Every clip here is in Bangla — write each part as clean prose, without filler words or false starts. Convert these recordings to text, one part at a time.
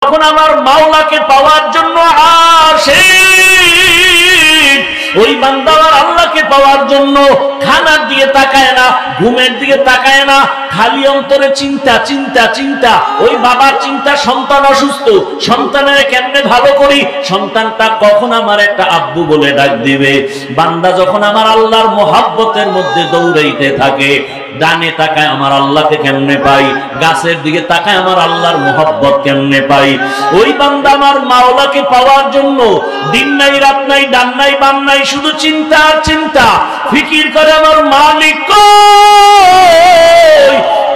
যখন আমার মাওলাকে পাওয়ার জন্য আসে, ওই বান্দা আমার আল্লাহকে পাওয়ার জন্য খানার দিকে তাকায় না, ঘুমের দিকে তাকায় না, খালি অন্তরে চিন্তা চিন্তা চিন্তা। ওই বাবার চিন্তা, সন্তান অসুস্থ, সন্তানের কেমনে ভালো করি, সন্তানটা কখন আমার একটা আব্বু বলে ডাক দিবে। বান্দা যখন আমার আল্লাহর মোহাব্বতের মধ্যে দৌড়াইতে থাকে, ডানে তাকায় আমার আল্লাহকে কেমনে পাই, গাছের দিকে তাকায় আমার আল্লাহর মোহাব্বত কেমনে পাই। ওই বান্দা আমার মাওলাকে পাওয়ার জন্য দিন নাই রাত নাই ডান নাই বাম নাই, শুধু চিন্তা আর চিন্তা, ফিকির করে আমার মালিক কই,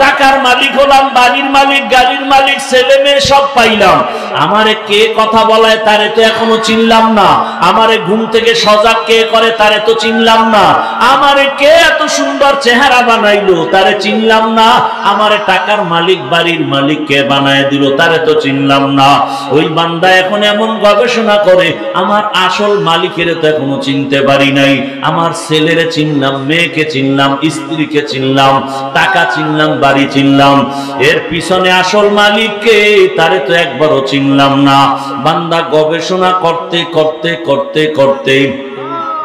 টাকার মালিক হলাম, বাড়ির মালিক, গাড়ির মালিক, ছেলে মেয়ে সব পাইলাম, আমারে কে কথা বলায় তারে তো এখনো চিনলাম না, আমারে ঘুম থেকে সজাগ কে করে তারে তো চিনলাম না, আমারে কে এত সুন্দর চেহারা বানাইলো তারে চিনলাম না, আমারে টাকার মালিক বাড়ির মালিক কে বানায় দিল তারে তো চিনলাম না। ওই বান্দা এখন এমন গবেষণা করে, আমার আসল মালিকের তো এখনো চিনতে পারি নাই, আমার ছেলেরে চিনলাম, মেয়েকে চিনলাম, স্ত্রীকে চিনলাম, টাকা চিনলাম, বাড়ি চিনলাম, এর পিছনে আসল মালিককে তারে তো একবারও চিনলাম না। বান্দা গবেষণা করতে করতে করতে করতে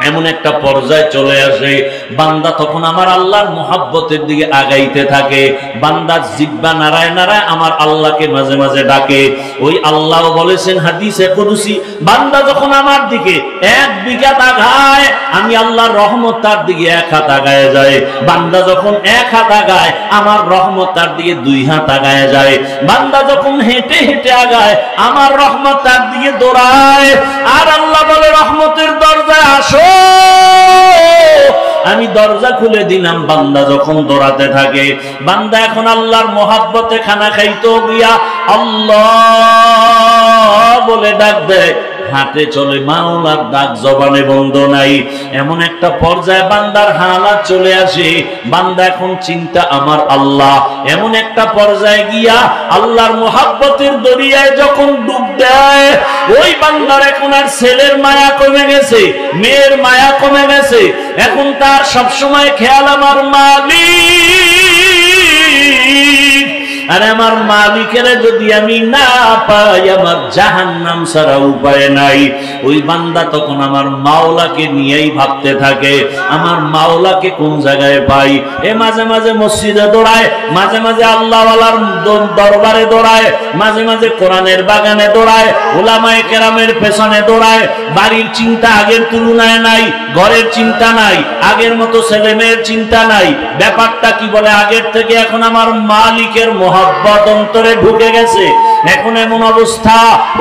এমন একটা পর্যায়ে চলে আসে, বান্দা তখন আমার আল্লাহর মোহাব্বতের দিকে আগাইতে থাকে। বান্দা জিহ্বা নাড়ায় নাড়ায় আমার আল্লাহকে মাঝে মাঝে ডাকে। ওই আল্লাহ বলেছেন হাদিসে কুদসি, বান্দা যখন আমার দিকে 1 বিঘা আগায়, আমি আল্লাহর রহমত তার দিকে 1 হাত আগায় যায়। বান্দা যখন 1 হাত আগায়, আমার রহমত তার দিকে 2 হাত আগায় যায়। বান্দা যখন হেঁটে হেঁটে আগায়, আমার রহমত তার দিকে দৌড়ায়। আর আল্লাহ বলে, রহমতের দরজায় আসো, আমি দরজা খুলে দিলাম। বান্দা যখন দৌড়াতে থাকে, বান্দা এখন আল্লাহর মোহাব্বতে খানা খাইতো গিয়া আল্লাহ বলে ডাক দেয়, হাতে চলে, মাওলার ডাক জবানে বন্ধ নাই। এমন একটা পর্যায়ে বান্দার হালাত চলে আসে, বান্দা এখন চিন্তা আমার আল্লাহ। এমন একটা পর্যায়ে গিয়া আল্লাহর মোহাব্বতের দরিয়ায় যখন ডুব দেয়, ওই বান্দার এখন আর ছেলের মায়া কমে গেছে, মেয়ের মায়া কমে গেছে, এখন তার সবসময় খেয়াল আমার মালিক। আর আমার মালিকের যদি আমি না পাই, আমার জাহান্নাম ছাড়া উপায় নাই। ওই বান্দা তখন আমার মাওলাকে নিয়েই ভাবতে থাকে, আমার মাওলাকে কোন জায়গায় পাই। এ মাঝে মাঝে মসজিদে দৌড়ায়, মাঝে মাঝে আল্লাহওয়ালার দরবারে দৌড়ায়, মাঝে মাঝে কোরআনের বাগানে দৌড়ায়, উলামায়ে কেরামের পেছনে দৌড়ায়। বাড়ির চিন্তা আগের তুলনায় নাই, ঘরের চিন্তা নাই, আগের মতো ছেলে মেয়ের চিন্তা নাই। ব্যাপারটা কি বলে, আগের থেকে এখন আমার মালিকের মোহাব্বত অন্তরে ঢুকে গেছে। এখন এমন অবস্থা,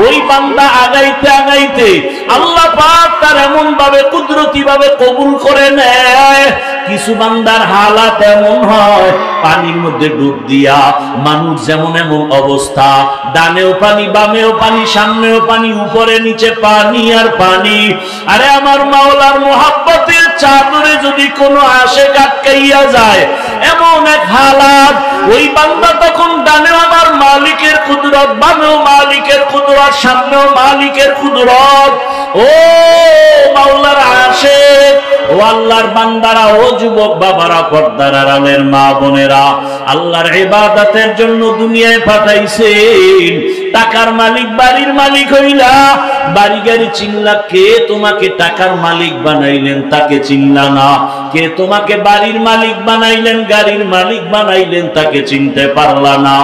ওই বান্দা আগাইতে আগাইতে আল্লাহ পাক তার এমন ভাবে কুদরতি ভাবে কবুল করে নেয়। কিছু বান্দার হালাত এমন হয়, পানির মধ্যে ডুব দিয়া মানুষ যেমন এমন অবস্থা, ডানেও পানি, বামেও পানি, সামনেও পানি, উপরে নিচে পানি আর পানি। আরে আমার মাওলার মোহাব্বতের চাদরে যদি কোনো আশিক আটকাইয়া যায়, এমন এক হালাত, ওই বান্দা তখন ডানেও আমার মালিকের কুদরত, বামেও মালিকের কুদরত, সামনেও মালিকের কুদরত। ও মাওলার আশিক, ও আল্লাহর বান্দারা, ও যুবক বাবারা, পর্দার আড়ালের মা বোনেরা, আল্লাহর ইবাদতের জন্য দুনিয়ায় পাঠাইছেন। টাকার মালিক বাড়ির মালিক হইলা, বাড়ি গাড়ি চিনলা, কে তোমাকে টাকার মালিক বানাইলেন তাকে চিনলা না, কে তোমাকে বাড়ির মালিক বানাইলেন, গাড়ির মালিক বানাইলেন তাকে চিনতে পারলা না।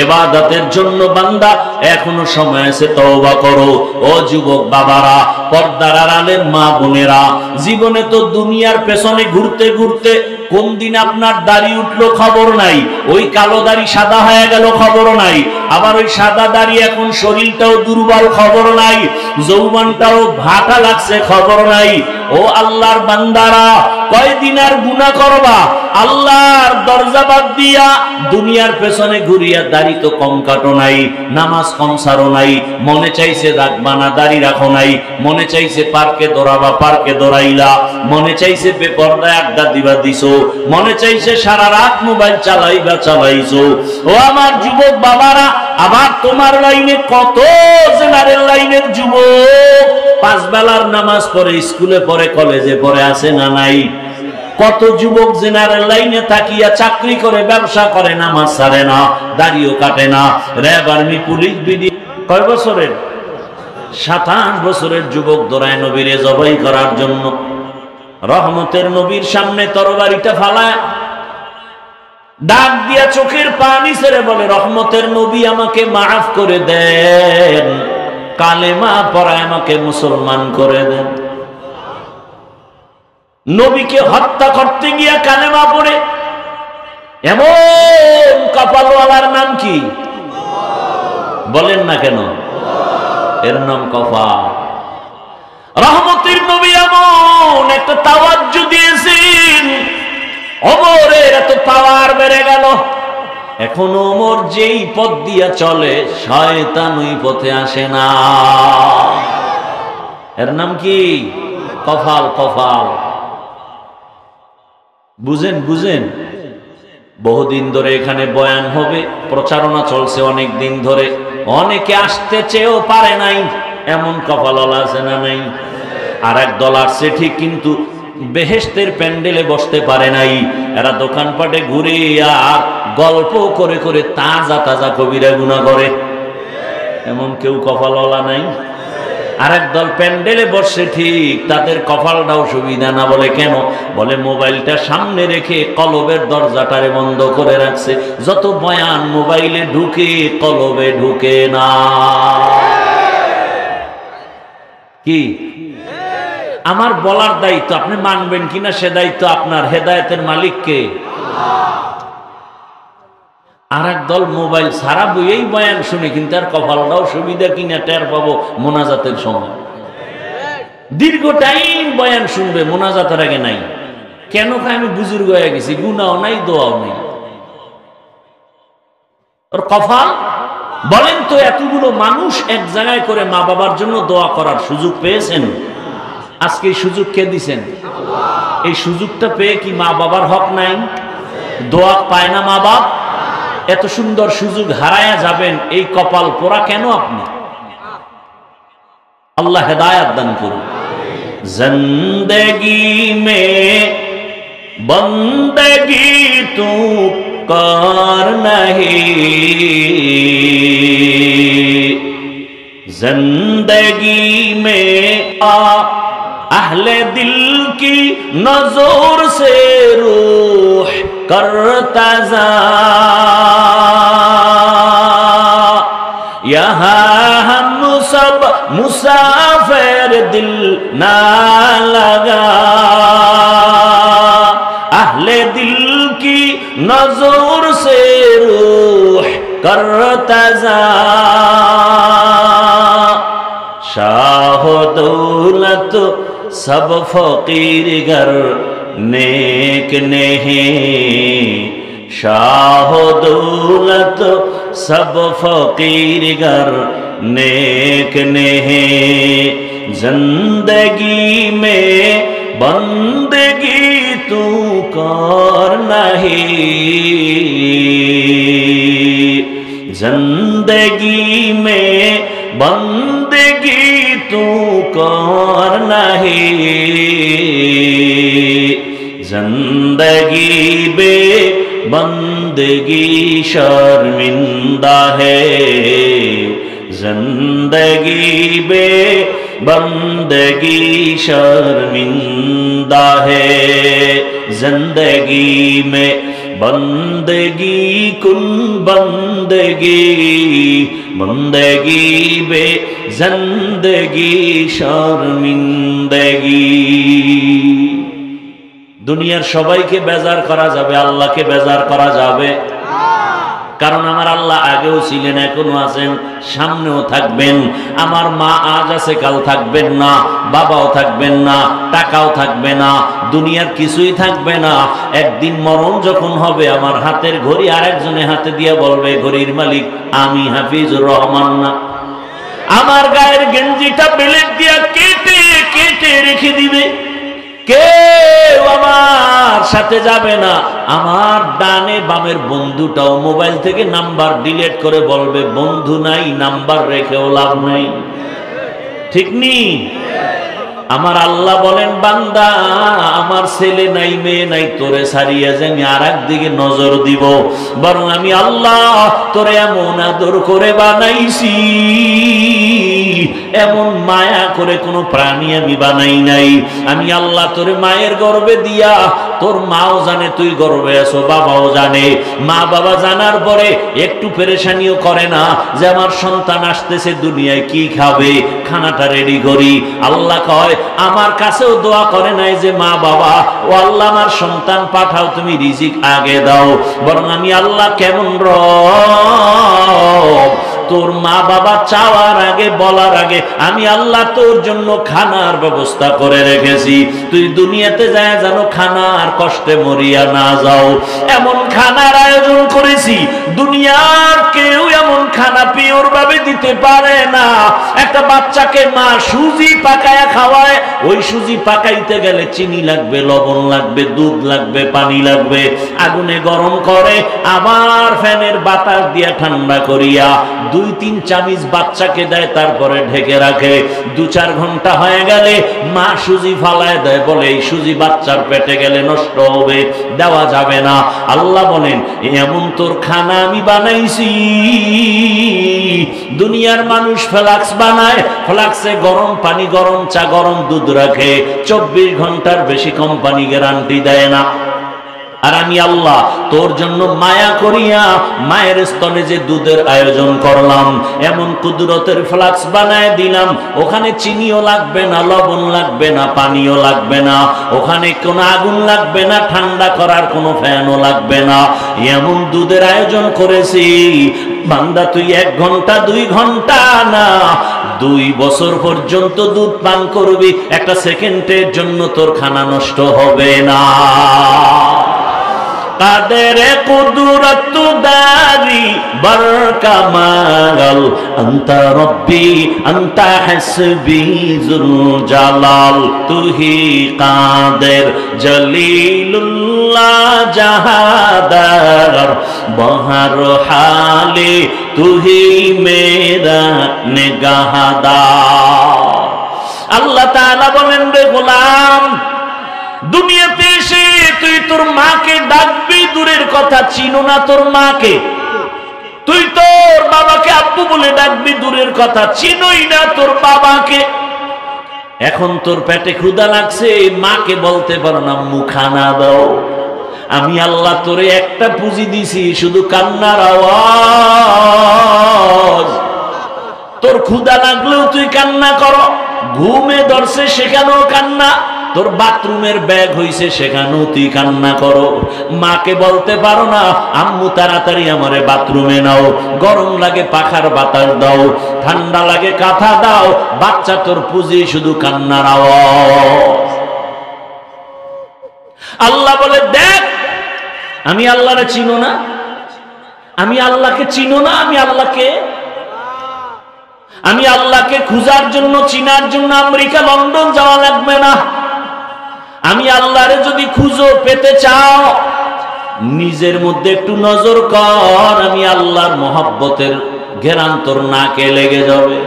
ইবাদতের জন্য বান্দা এখনো সময় আছে, তওবা করো। ও যুবক বাবারা, পর্দার আড়ালের মা বোনেরা, জীবনে তো দুনিয়ার পেছনে ঘুরতে ঘুরতে কোন দিন আপনার দাড়ি উঠলো খবর নাই, ওই কালো দাড়ি সাদা হয়ে গেল খবর নাই, আবার ওই সাদা দাড়ি এখন শরীরটাও দুর্বল খবর নাই, যৌবনটাও ভাটা লাগছে খবর নাই। ও আল্লাহর বান্দারা, কয়দিন আর গুনাহ করবা? আল্লাহর দরজা বাদ দিয়া দুনিয়ার পেছনে ঘুরিয়া, দাড়ি তো কম কাটো নাই, নামাজ কম সারো নাই, মনে চাইছে রাখবা না দাড়ি রাখো নাই, মনে চাইছে পার্কে দৌড়াবা পার্কে দৌড়াইলা, মনে চাইছে বেপরদায় আড্ডা দিবা দিছো, মনে চাইছে সারা রাত মোবাইল চালাইবা চালাইছো। ও আমার যুবক বাবারা, আবার তোমার লাইনে কত জেনারেল লাইনের যুবক 5 বেলার নামাজ পড়ে, স্কুলে পড়ে, কলেজে পড়ে, আছে না নাই? কত যুবক জিনার লাইনে তাকিয়া চাকরি করে, ব্যবসা করে, নামাজ ছাড়ে না, দাড়িও কাটে না, র্যাব, আর্মি, পুলিশ, বিডি। কয় বছরের? 27 বছরের যুবক দৌড়ায় নবীরে জবাই করার জন্য। রহমতের নবীর সামনে তরবারিটা ফালায় ডাক দিয়া চোখের পানি ছেড়ে বলে, রহমতের নবী আমাকে মাফ করে দেন, কালেমা পড়ায় আমাকে মুসলমান করে দেন। নবীকে হত্যা করতে গিয়া কালেমা পড়ে এমন কপালওয়ালার নাম কি বলেন না কেন? এর নাম কপাল। রহমতের নবী এমন একটা তাওয়াজ্জু দিয়েছেন, ওমরের এত পাওয়ার বেড়ে গেল। এখন ওমর যেই পথ দিয়া চলে, শয়তান ওই পথে আসে না। এর নাম কি? কপাল। কপাল বুঝেন? বুঝেন? বহুদিন ধরে এখানে বয়ান হবে, প্রচারণা চলছে অনেক দিন ধরে, অনেকে আসতে চেয়েও পারে নাই, এমন কপালওয়ালা আছে না নাই? আর এক দল আসছে ঠিক, কিন্তু বেহেশতের প্যান্ডেলে বসতে পারে নাই। এরা দোকানপাটে ঘুরে আর গল্প করে করে তাজা তাজা কবিরা গুনাহ করে। এমন কেউ কপালওয়ালা নাই? আর এক দল প্যান্ডেলে বসে ঠিক, তাদের কপালটাও সুবিধা না। বলে কেন? বলে মোবাইলটা সামনে রেখে কলবের দরজাটারে বন্ধ করে রাখছে, যত বয়ান মোবাইলে ঢুকে কলবে ঢুকে না। কি আমার বলার দায়িত্ব, আপনি মানবেন কিনা সে দায়িত্ব আপনার। হেদায়েতের মালিককে। আর এক দল মোবাইল সারা বইয়েই বয়ান শুনে, কিন্তু আর কপালটাও সুবিধা কিনা টের পাবো মোনাজাতের সময়। দীর্ঘ টাইম বয়ান শুনবে, মোনাজাতের আগে নাই। কেন? আমি বুজুর্গ হয়ে গেছি, গুনাও নাই, দোয়াও নাই। ওর কপাল। বলেন তো, এতগুলো মানুষ এক জায়গায় করে মা বাবার জন্য দোয়া করার সুযোগ পেয়েছেন? আজকে এই সুযোগ কে দিছেন? এই সুযোগটা পেয়ে কি মা বাবার হক নাই? দোয়া পায় না মা বাপ? এত সুন্দর সুযোগ হারায়া যাবেন, এই কপাল পোড়া কেন আপনি? আল্লাহ হেদায়েত দান করুন। জিন্দেগি মে বন্দেগি তু কর নাহি, জিন্দেগি মে अहले दिल की नजर से रूह करता जा, यहाँ हम सब मुसाफिर दिल ना लगा, अहले दिल की नजर से रूह करता जा, शाह दौलत सब फकीर गर नेक नहीं, शाह दौलत सब फकीर गर नेक नहीं, जिंदगी में बंदगी तू कर नहीं, जिंदगी में बंदगी तू कर नहीं, जिंदगी बे बंदगी शर्मिंदा है, जिंदगी बे बंदगी शर्मिंदा है, जिंदगी में बंदगी कुन बंदगी, बंदगी बे जिंदगी शर्मिंदगी। দুনিয়ার সবাইকে বেজার করা যাবে, আল্লাহকে বেজার করা যাবে? কারণ আমার আল্লাহ আগেও ছিলেন, এখনো আছেন, সামনেও থাকবেন। আমার মা আজ আছে, কাল থাকবেন না, বাবাও থাকবেন না, টাকাও থাকবে না, দুনিয়ার কিছুই থাকবে না। একদিন মরণ যখন হবে, আমার হাতের ঘড়ি আরেকজনের হাতে দিয়ে বলবে, ঘড়ির মালিক আমি হাফিজুর রহমান না। আমার গায়ের গেঞ্জিটা বেলেট দিয়া কেটে কেটে রেখে দিবে, কেউ আমার সাথে যাবে না। আমার ডানে বামের বন্ধুটাও মোবাইল থেকে নাম্বার ডিলিট করে বলবে, বন্ধু নাই, নাম্বার রেখেও লাভ নাই। ঠিক নি? আমার আল্লাহ বলেন, বান্দা আমার ছেলে নাই মেয়ে নাই, তোরে ছাড়িয়ে যে আমি আর একদিকে নজর দিব, বরং আমি আল্লাহ তোরে এমন আদর করে বানাইছি, এমন মায়া করে কোনো প্রাণী আমি বানাই নাই। আমি আল্লাহ তোরে মায়ের গর্ভে দিয়া, তোর মাও জানে তুই গর্ভে আছো, বাবাও জানে। মা বাবা জানার পরে একটু পেরেশানিও করে না যে আমার সন্তান আসতেছে, দুনিয়ায় কি খাবে, খানাটা রেডি করি। আল্লাহ কয়, আমার কাছেও দোয়া করে নাই যে মা বাবা ও আল্লাহ আমার সন্তান পাঠাও, তুমি রিজিক আগে দাও, বরং আমি আল্লাহ কেমন রব, তোর মা বাবা চাওয়ার আগে বলার আগে আমি আল্লাহ তোর জন্য খানার ব্যবস্থা করে রেখেছি, তুই দুনিয়াতে যায় যেন খানার কষ্টে মরিয়া না যাও, এমন খানার আয়োজন করেছি। দুনিয়ার কেউ এমন খানা পিওর ভাবে দিতে পারে না। একটা বাচ্চাকে মা সুজি পাকায়া খাওয়ায়, ওই সুজি পাকাইতে গেলে চিনি লাগবে, লবণ লাগবে, দুধ লাগবে, পানি লাগবে, আগুনে গরম করে আবার ফ্যানের বাতাস দিয়া ঠান্ডা করিয়া 2-3 চামচ বাচ্চাকে দেয়, তারপরে ঢেকে রাখে। 2-4 ঘন্টা হয়ে গেলে মা সুজি ফালায় দেয়, বলে এই সুজি বাচ্চার পেটে গেলে নষ্ট হবে, দেওয়া যাবে না। আল্লাহ বলেন, এমন তোর খানা আমি বানাইছি। দুনিয়ার মানুষ ফ্লাক্স বানায়, ফ্লাক্সে গরম পানি, গরম চা, গরম দুধ রাখে, 24 ঘন্টার বেশি কোম্পানি গ্যারান্টি দেয় না। আর আমি আল্লাহ তোর জন্য মায়া করিয়া মায়ের স্তনে যে দুধের আয়োজন করলাম, এমন কুদরতের ফ্লাক্স বানায় দিলাম, ওখানে চিনিও লাগবে না, লবণ লাগবে না, পানিও লাগবে না, ওখানে কোনো আগুন লাগবে না, ঠান্ডা করার কোনো ফ্যানও লাগবে না, এমন দুধের আয়োজন করেছি। বান্দা তুই 1 ঘন্টা 2 ঘন্টা না, 2 বছর পর্যন্ত দুধ পান করবি, একটা সেকেন্ডের জন্য তোর খানা নষ্ট হবে না। কাদের কুদরত দারি বর কামাল, আনতা রব্বি আনতা হাসবি জুল জালাল, তুহি কাদের জলিলুল্লাহ জাহাদার, বহর হালে তুহি মেরা নিগাহদার। আল্লাহ তাআলা বলেন, রে গোলাম, দুনিয়াতে এসে তুই তোর মাকে ডাকবি, দূরের কথা চিনো না তোর মাকে, তুই তোর বাবাকে আব্বু বলে ডাকবি, দূরের কথা চিনোই না তোর বাবাকে। এখন তোর পেটে ক্ষুধা লাগছে, মাকে বলতে পারো না আম্মু খানা দাও। আমি আল্লাহ তোরে একটা পুঁজি দিছি, শুধু কান্নার আওয়াজ। তোর ক্ষুধা লাগলেও তুই কান্না করো, ঘুমে ধরছে সেখানেও কান্না, তোর বাথরুমের ব্যাগ হইছে সেখানেও তুই কান্না করো। মাকে বলতে পারো না আম্মু তাড়াতাড়ি আমারে বাথরুমে নাও, গরম লাগে পাখার বাতাস দাও, ঠান্ডা লাগে কাঁথা দাও, বাচ্চা তোর পুঁজি শুধু কান্নার আওয়াজ। আল্লাহ বলে, দেখ আমি আল্লাহরে চিনো না, আমি আল্লাহকে চিনো না, আমি আল্লাহকে খুঁজার জন্য, চিনার জন্য আমেরিকা লন্ডন যাওয়া লাগবে না। আমি আল্লাহরে যদি খুঁজো, পেতে চাও, নিজের মধ্যে একটু নজর কর, আমি আল্লাহর মহব্বতের ঘেরান তোর নাকে লেগে যাবে।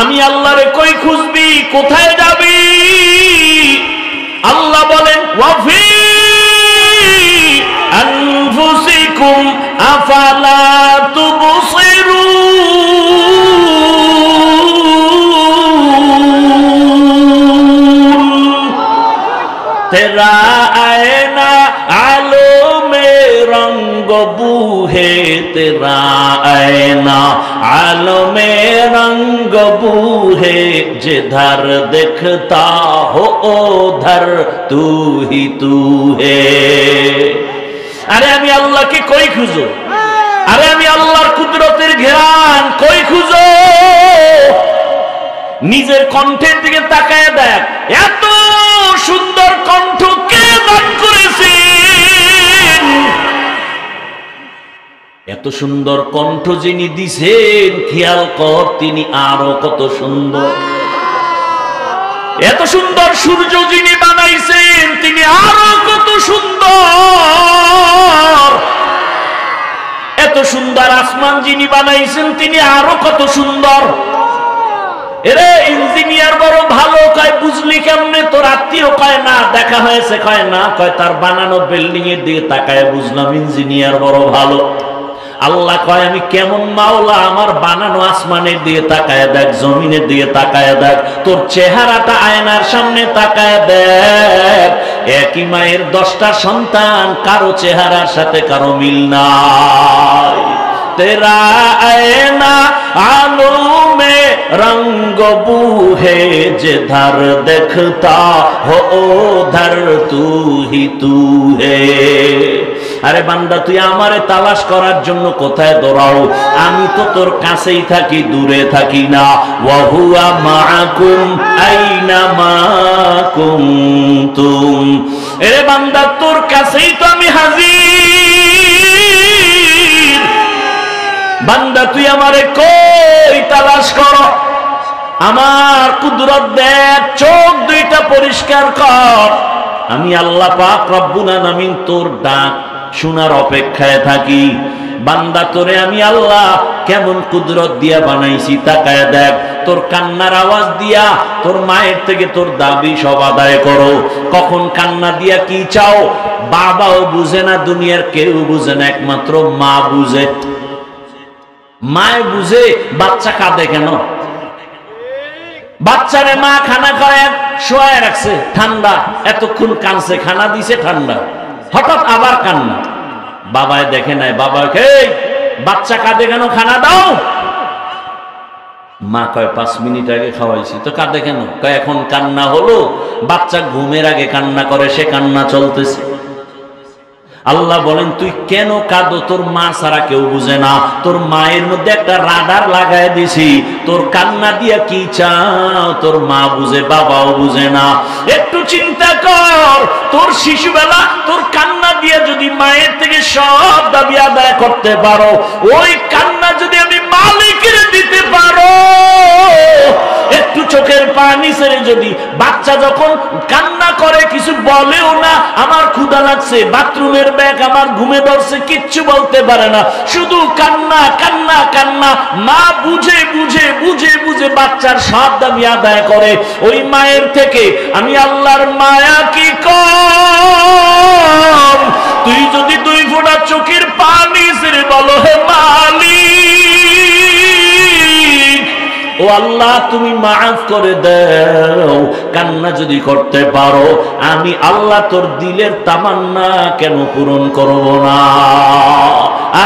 আমি আল্লাহরে কই খুঁজবি, কোথায় যাবি? আল্লাহ বলেন, ওয়াফি আনফুসিকুম আফালা তুবসিরুন, তেরা আয়না আলো মে রঙ্গ বুহে, তেরা আয়না আলো মে রঙ্গ বুহে, जिधर देखता हो उधर तू ही तू है। আরে আমি আল্লাহকে কই খুঁজো? আরে আমি আল্লাহর কুদরতের ঘেরান কই খুঁজো? নিজের কণ্ঠের দিকে তাকায় দেখ, এত সুন্দর কণ্ঠ কে দান করেছেন? এত সুন্দর কণ্ঠ যিনি দিছেন, খেয়াল কর তিনি আরো কত সুন্দর। এত সুন্দর সূর্য যিনি বানাইছেন, তিনি আরো কত সুন্দর। এত সুন্দর আসমান যিনি বানাইছেন, তিনি আরো কত সুন্দর। এরে ইঞ্জিনিয়ার বড় ভালো, কয় বুঝলি কেমনে? তোর আত্মীয় কয় না, দেখা হয়েছে কয় না, কয় তার বানানো বিল্ডিং এর দিকে তাকায় বুঝলাম ইঞ্জিনিয়ার বড় ভালো। আল্লাহ কয় আমি কেমন মাওলা, আমার বানানো আসমানের দিকে তাকায় দেখ, জমিনের দিকে তাকায় দেখ, তোর চেহারাটা আয়নার সামনে তাকায় দেখ, একই মায়ের 10টা সন্তান, কারো চেহারার সাথে কারো মিল নাই। तेरा आईना आलू में रंग बू है, जिधर देखता हो उधर तू ही तू है। আরে বান্দা তুই আমারে তালাশ করার জন্য কোথায় দৌড়াও? আমি তো তোর কাছেই থাকি, দূরে থাকি না। ওয়া হুয়া মাআকুম আইনা মা কুনতুম। এরে বান্দা তোর কাছেই তো আমি হাজির। বান্দা তুই আমারে কই তালাশ করো? আমার কুদরত দেখ, চোখ দুইটা পরিষ্কার কর। আমি আল্লাহ পাক রব্বুল আলামিন তোর ডাক শোনার অপেক্ষায় থাকি। বান্দা তোরে আমি আল্লাহ কেমন কুদরত দিয়া বানাইছি তাকায় দেখ। তোর কান্নার আওয়াজ দিয়া তোর মায়ের থেকে তোর দাবি সব আদায় করো। কখন কান্না দিয়া কি চাও বাবাও বুঝে না, দুনিয়ার কেউ বুঝে না, একমাত্র মা বুঝে। মায় বুঝে বাচ্চা কাঁদে কেন। বাচ্চারে মা খানা খায় শোয়ায় রাখছে, ঠান্ডা, এতক্ষণ কানছে, খানা দিছে ঠান্ডা, হঠাৎ আবার কান্না। বাবায় দেখে নাই, বাবাকে বাচ্চা কাঁদে কেন, খানা দাও। মা কয় 5 মিনিট আগে খাওয়াইছি, তো কাঁদে কেন? কয় এখন কান্না হলো, বাচ্চা ঘুমের আগে কান্না করে, সে কান্না চলতেছে। আল্লাহ বলেন তুই কেন কাঁদো? তোর মা ছাড়া কেউ বুঝে না। তোর মায়ের মধ্যে একটা রাডার লাগায় দিছি, তোর কান্না দিয়া কি চাও তোর মা বুঝে, বাবাও বুঝে না। একটু চিন্তা কর, তোর শিশুবেলা তোর কান্না দিয়া যদি মায়ের থেকে সব দাবি আদায় করতে পারো, ওই কান্না যদি আমি মালিকের দিতে পারো, একটু চোখের পানি ছেড়ে যদি বাচ্চা যখন কান্না করে কিছু বলেও না, আমার ক্ষুধা লাগছে, বাথরুমের ব্যাগ আমার ঘুমে ধরছে, কিচ্ছু বলতে পারে না, শুধু কান্না কান্না কান্না, মা বুঝে বুঝে বুঝে বুঝে বাচ্চার সব দাবি আদায় করে, ওই মায়ের থেকে আমি আল্লাহর মায়া কি কম? তুই যদি 2 ফোঁটা চোখের পানি ছেড়ে বলো হে মালিক, ও আল্লাহ তুমি মাফ করে দাও, কান্না যদি করতে পারো, আমি আল্লাহ তোর দিলের তামান্না কেন পূরণ করব না?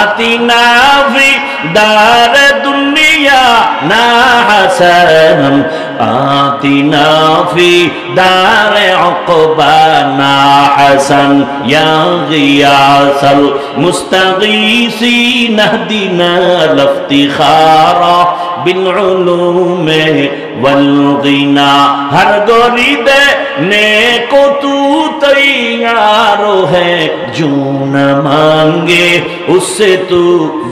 আতিনা ফি দার দুনিয়া না হাসান, আতিনা ফি দার উকবা না হাসান, ইয়া গিয়াসাল মুস্তাগীসিন ইহদিনা লফতিখারা বিল উলুমে ওয়াল গিনা। हर गोरी देने को तू तैयार है, जो न मांगे उससे तू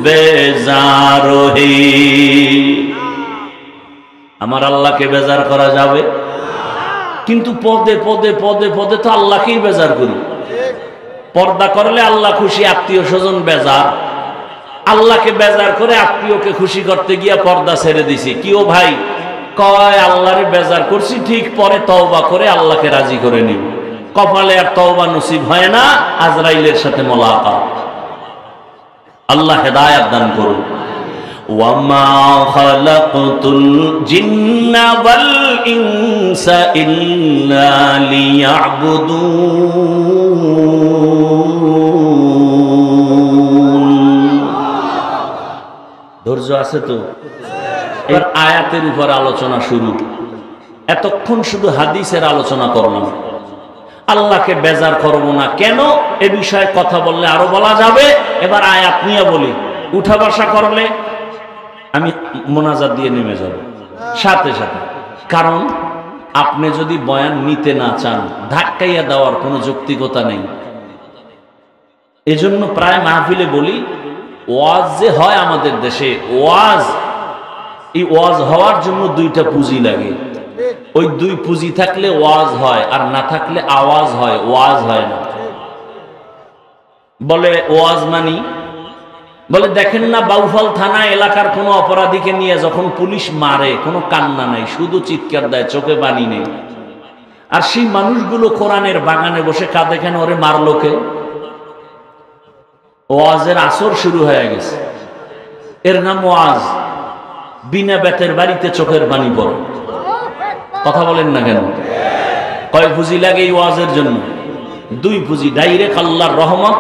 बेजार है। আমার আল্লাহকে বেজার করা যাবে? কিন্তু পদে পদে পদে পদে তো আল্লাহকেই বেজার করি। পর্দা করলে আল্লাহ খুশি, আত্মীয় স্বজন বেজার। আল্লাহকে বেজার করে আত্মীয়কে খুশি করতে গিয়া পর্দা ছেড়ে দিছি। কি ও ভাই? কয় আল্লাহরে বেজার করছি ঠিক, পরে তওবা করে আল্লাহকে রাজি করে নিব। কপালে আর তওবা নসিব হয় না, আজরাইলের সাথে মোলাকাত। আল্লাহ হেদায়েত দান করুন। ওয়ামা খালাকতুল জিন্না ওয়াল ইনসা ইল্লা লিয়াবুদুন। ধৈর্য আছে তো? এবার আয়াতের উপর আলোচনা শুরু। এতক্ষণ শুধু হাদিসের আলোচনা করলাম। আল্লাহকে বেজার করব না কেন, এ বিষয়ে কথা বললে আরো বলা যাবে। এবার আয়াত নিয়ে বলি। উঠা বসা করলে আমি মোনাজাত দিয়ে নেমে যাব সাথে সাথে। কারণ আপনি যদি বয়ান নিতে না চান, ধাক্কাইয়া দেওয়ার কোনো যৌক্তিকতা নেই। এজন্য প্রায় মাহফিলে বলি, ওয়াজ যে হয় আমাদের দেশে, ওয়াজ, এই ওয়াজ হওয়ার জন্য 2টা পুঁজি লাগে। ওই 2 পুঁজি থাকলে ওয়াজ হয়, আর না থাকলে আওয়াজ হয়, ওয়াজ হয় না। বলে ওয়াজ মানি, বলে দেখেন না বাউফল থানা এলাকার কোনো অপরাধীকে নিয়ে যখন পুলিশ মারে কোনো কান্না নাই, শুধু চিৎকার দেয়, চোখে পানি নেই। আর সেই মানুষগুলো কোরআনের বাগানে বসে কাঁদে কেন? ওরে মারলো কে? ওয়াজের আসর শুরু হয়ে গেছে, এর নাম ওয়াজ। বিনা বেতের বাড়িতে চোখের পানি পড়ে। কথা বলেন না কেন? কয় পুঁজি লাগে এই ওয়াজের জন্য? 2 পুঁজি, ডাইরেক্ট আল্লাহর রহমত,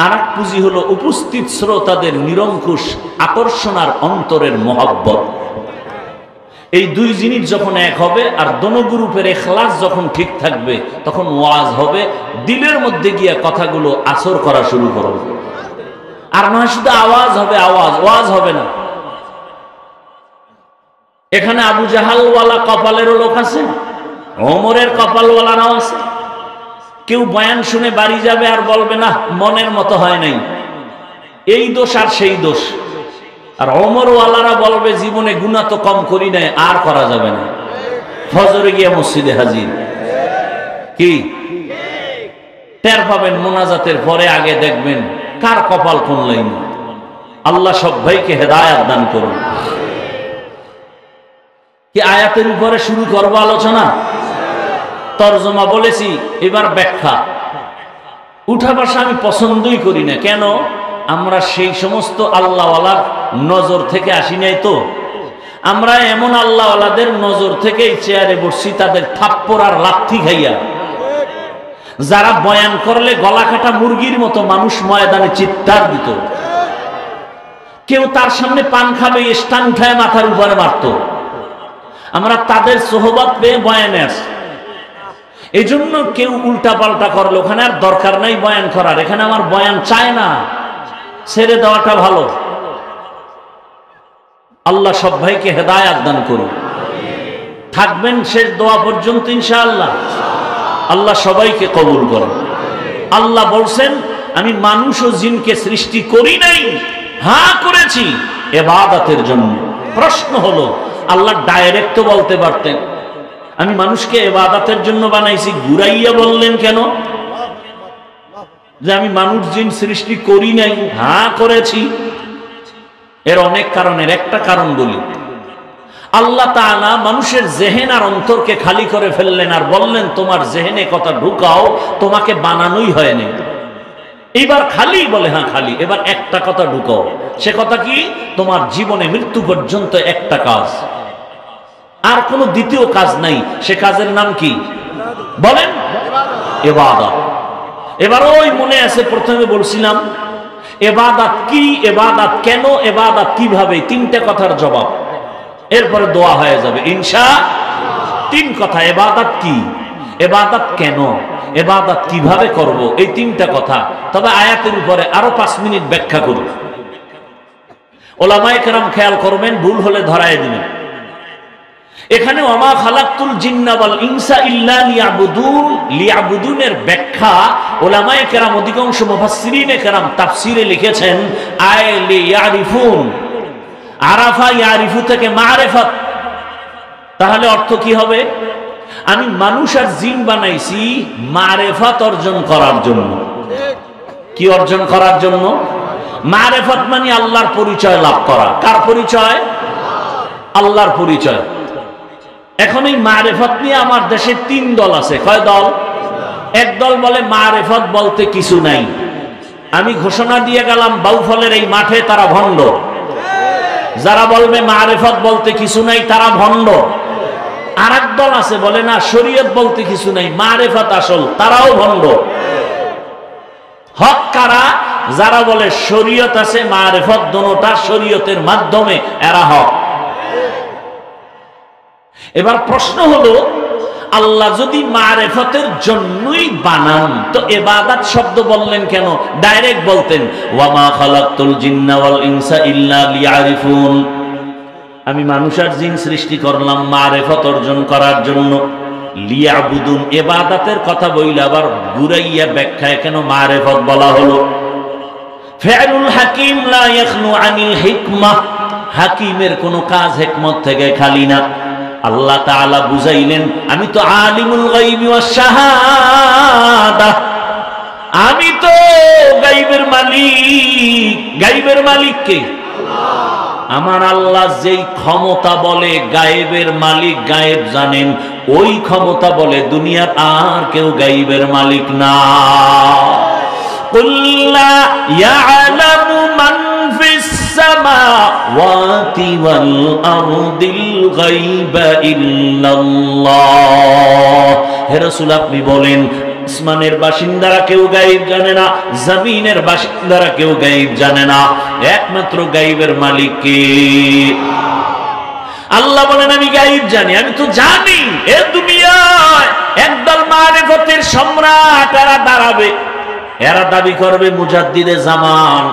আর এক পুঁজি হলো উপস্থিত শ্রোতাদের নিরঙ্কুশ আকর্ষণ আর অন্তরের মহব্বত। এই 2 জিনিস যখন এক হবে আর দোনো গ্রুপের ইখলাস যখন ঠিক থাকবে, তখন ওয়াজ হবে, দিলের মধ্যে গিয়ে কথাগুলো আসর করা শুরু করবে। আর না শুধু আওয়াজ হবে, আওয়াজ, ওয়াজ হবে না। এখানে আবু জাহালওয়ালা কপালেরও লোক আছে, ওমরের কপালওয়ালারাও আছে। কেউ বয়ান শুনে বাড়ি যাবে আর বলবে না মনের মতো হয় নাই, এই দোষ আর সেই দোষ। আর ওমরওয়ালারা বলবে জীবনে গুনাহ তো কম করি নাই, আর করা যাবে না, ফজরে গিয়ে মসজিদে হাজির। কি টের পাবেন মোনাজাতের পরে, আগে দেখবেন কার কপাল কোন লাইনে। আল্লাহ সব ভাইকে হেদায়েত দান করুন। কি আয়াতের উপরে শুরু করবো আলোচনা? তরজমা বলেছি, এবার ব্যাখ্যা। উঠা বসা আমি পছন্দই করি না। কেন? আমরা সেই সমস্ত আল্লাহওয়ালার নজর থেকে আসি নাই তো। আমরা এমন আল্লাহওয়ালাদের নজর থেকে চেয়ারে বসছি, তাদের থাপ্পড় আর লাথি খাইয়া, যারা বয়ান করলে গলা কাটা মুরগির মতো মানুষ ময়দানে চিৎকার দিত। কেউ তার সামনে পান খাবে, স্টান খায় মাথার উপরে মারত। আমরা তাদের সোহবত পেয়ে বয়ানে আসি। এই জন্য কেউ উল্টা পাল্টা করলে ওখানে আর দরকার নাই বয়ান করার, এখানে আমার বয়ান চায় না, ছেড়ে দেওয়াটা ভালো। আল্লাহ সব ভাইকে হেদায়েত দান করুন। থাকবেন শেষ দোয়া পর্যন্ত ইনশাআল্লাহ। আল্লাহ সবাইকে কবুল করেন। আল্লাহ বলছেন আমি মানুষ ও জিনকে সৃষ্টি করি নাই, হ্যাঁ করেছি ইবাদতের জন্য। প্রশ্ন হলো, আল্লাহ ডাইরেক্ট তো বলতে পারতেন আমি মানুষকে ইবাদতের জন্য বানাইছি, ঘুরাইয়া বললেন কেন যে আমি মানুষ জিন সৃষ্টি করি নাই, হ্যাঁ করেছি? এর অনেক কারণের একটা কারণ বলি। আল্লাহ তাআলা মানুষের জেহেন আর অন্তরকে খালি করে ফেললেন আর বললেন তোমার জেহেনে কথা ঢুকাও, তোমাকে বানানোই হয়নি। এবার খালি বলে হ্যাঁ খালি, এবার একটা কথা ঢুকাও। সে কথা কি? তোমার জীবনে মৃত্যু পর্যন্ত একটা কাজ, আর কোনো দ্বিতীয় কাজ নাই। সে কাজের নাম কি বলেন? ইবাদত। এবার ওই মনে আছে প্রথমে বলছিলাম ইবাদত কি, ইবাদত কেন, ইবাদত কিভাবে, 3টা কথার জবাব। এরপরে দোয়া হয়ে যাবে ইনশাআল্লাহ। 3 কথা, ইবাদত কি, ইবাদত কেন, ইবাদত কিভাবে করব, এই 3টা কথা। তবে আয়াতের উপরে আরো 5 মিনিট ব্যাখ্যা করব। ওলামায়ে কেরাম খেয়াল করবেন, ভুল হলে ধরায় দিবেন। এখানে ওয়ামা খালাকতুল জিন্না ওয়াল ইনসা ইল্লা লিয়াবুদুন, লিয়াবুদুনের ব্যাখ্যা উলামায়ে কেরাম অধিকাংশ মুফাসসিরিনে কেরাম তাফসিরে লিখেছেন আয় লিয়ারিফুন। আরাফা ইয়ারিফু থেকে মারিফাত। তাহলে অর্থ কি হবে? আমি মানুষ আর জিন বানাইছি মারিফাত অর্জন করার জন্য। কি অর্জন করার জন্য? মারিফাত মানে আল্লাহর পরিচয় লাভ করা। কার পরিচয়? আল্লাহর পরিচয়। এখন এই মারিফত নিয়ে আমার দেশে 3 দল আছে। কয় দল? এক দল বলে মারিফত বলতে কিছু নাই। আমি ঘোষণা দিয়ে গেলাম বাউফলের এই মাঠে তারা ভণ্ড। যারা বলবে মারিফত বলতে কিছু নাই তারা ভণ্ড। আর এক দল আছে বলে না শরীয়ত বলতে কিছু নাই, মারিফত আসল, তারাও ভণ্ড। হক কারা? যারা বলে শরীয়ত আছে মারিফত দোনোটা শরীয়তের মাধ্যমে, এরা হক। এবার প্রশ্ন হলো, আল্লাহ যদি মারিফতের জন্যই বানান তো ইবাদত শব্দ বললেন কেন? ডাইরেক্ট বলতেন ওয়ামা খালাকতুল জিন্না ওয়াল ইনসা ইল্লা লিয়ারিফুন, আমি মানুষ আর জিন সৃষ্টি করলাম মারিফত অর্জন করার জন্য। লিয়াবুদুন ইবাদতের কথা বইলে আবার ঘুরাইয়া ব্যাখ্যায় কেন মারিফত বলা হলো? ফিআলুল হাকিম লা ইয়াখনু আনিল হিকমাহ, হাকিমের কোন কাজ হিকমত থেকে খালি না। আল্লাহ তাআলা বুঝাইলেন আমি তো আলিমুল গায়বি ওয়াশ শাহাদা, আমি তো গায়বের মালিক। গায়বের মালিক কে? আমার আল্লাহ যেই ক্ষমতা বলে গায়েবের মালিক, গায়েব জানেন, ওই ক্ষমতা বলে দুনিয়ার আর কেউ গায়েবের মালিক না। কুল্লা ইয়ালামু মান ফিস সামাওয়াতি ওয়াল আরদিল গায়বা ইল্লাল্লাহ। হে রাসূল আপনি বলেন আসমানের বাসিন্দারা কেউ গায়েব জানে না, জমিনের বাসিন্দারা কেউ গায়েব জানে না, একমাত্র গায়েবের মালিক কে? আল্লাহ বলেন আমি গায়েব জানি। আমি তো জানি এ দুনিয়ায় একদল মারিফতের সম্রাট এরা দাঁড়াবে, এরা দাবি করবে মুজাদ্দিদে জামান,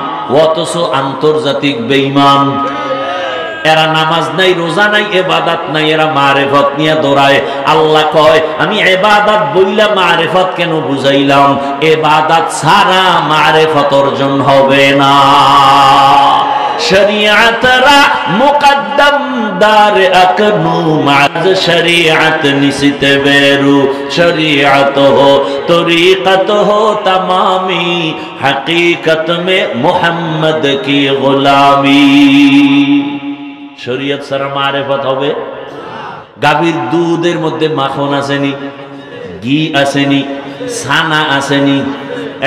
অথচ আন্তর্জাতিক বেঈমান। এরা নামাজ নাই, রোজা নাই, ইবাদত নাই, এরা মারিফত নিয়ে দৌড়ায়। আল্লাহ কয় আমি ইবাদত বইলা মারিফত কেন বুঝাইলাম? ইবাদত ছাড়া মারিফত অর্জন হবে না। শরীয়তরা মুকদ্দম দার আকনু মাজ শরীয়ত নিসিতে বেরু শরীয়ত হো তরিকত হো তমামি হकीकत में मोहम्मद की गुलामी। শরীয়ত ছাড়া মারিফত হবে? গাভীর দুধের মধ্যে মাখন আসেনি, ঘি আসেনি, ছানা আসেনি।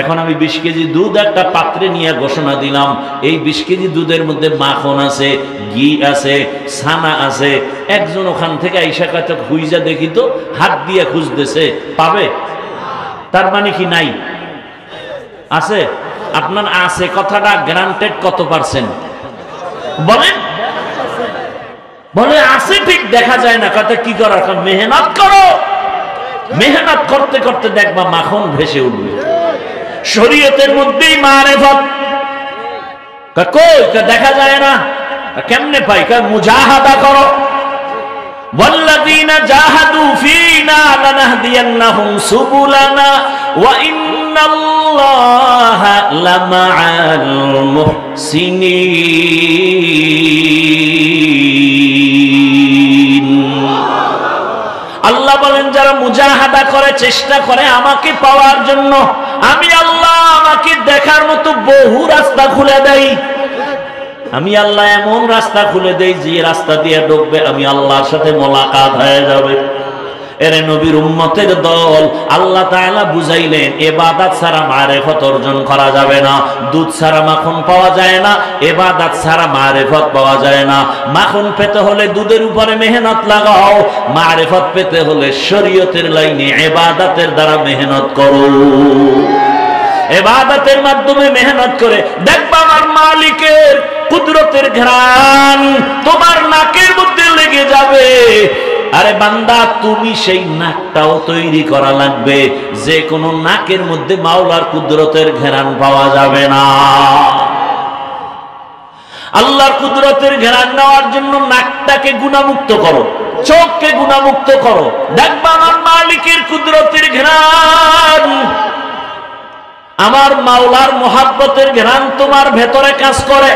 এখন আমি 20 কেজি দুধ একটা পাত্রে নিয়ে ঘোষণা দিলাম এই 20 কেজি দুধের মধ্যে মাখন আছে, ঘি আছে, ছানা আছে। একজন ওখান থেকে আইসা কাছে খুঁজা দেখি তো, হাত দিয়ে খুঁজতেছে, পাবে? তার মানে কি নাই? আছে? আপনার আছে কথাটা গ্রান্টেড কত পার্সেন্ট বলেন? বলে আছে ঠিক, দেখা যায় না। কথা কি করার? মেহনত করো, মেহনত করতে করতে দেখবা মাখন ভেসে উঠবে। শরীয়তের মধ্যেই মারিফত। কই দেখা যায় না? কেমনে পাই? মুজাহাদা করো। ওয়াল্লাযীনা জাহাদু ফীনা লানাহদিয়ান্নাহুম সুবুলানা ওয়া ইন্নাল্লাহা লামাআল মুহসিনিন। আল্লাহ বলেন যারা মুজাহাদা করে, চেষ্টা করে আমাকে পাওয়ার জন্য, আমি আল্লাহ আমাকে দেখার মতো বহু রাস্তা খুলে দেই। আমি আল্লাহ এমন রাস্তা খুলে দেই যে রাস্তা দিয়ে ঢুকবে আমি আল্লাহর সাথে মোলাকাত হয়ে যাবে। এরে নবীর উম্মতের দল, আল্লাহ তাআলা বুঝাইলেন ইবাদত ছাড়া মারিফত অর্জন করা যাবে না। দুধ ছাড়া মাখন পাওয়া যায় না, ইবাদত ছাড়া মারিফত পাওয়া যায় না। মাখন পেতে হলে দুধের উপরে মেহনত লাগাও, মারিফত পেতে হলে শরীয়তের লাইনে ইবাদতের দ্বারা মেহনত করো। ইবাদতের মাধ্যমে মেহনত করে দেখবা আমার মালিকের কুদরতের ঘ্রাণ তোমার নাকের মধ্যে লেগে যাবে। আরে বান্দা, তুমি সেই নাকটাও তৈরি করা লাগবে, যে কোনো নাকের মধ্যে মাওলার কুদরতের ঘ্রাণ পাওয়া যাবে না। আল্লাহর কুদরতের ঘ্রাণ নেওয়ার জন্য নাকটাকে গুনাহমুক্ত করো, চোখকে গুনাহমুক্ত করো, দেখবা আমার মালিকের কুদরতের ঘ্রাণ, আমার মাওলার মোহাব্বতের ঘ্রাণ তোমার ভেতরে কাজ করে।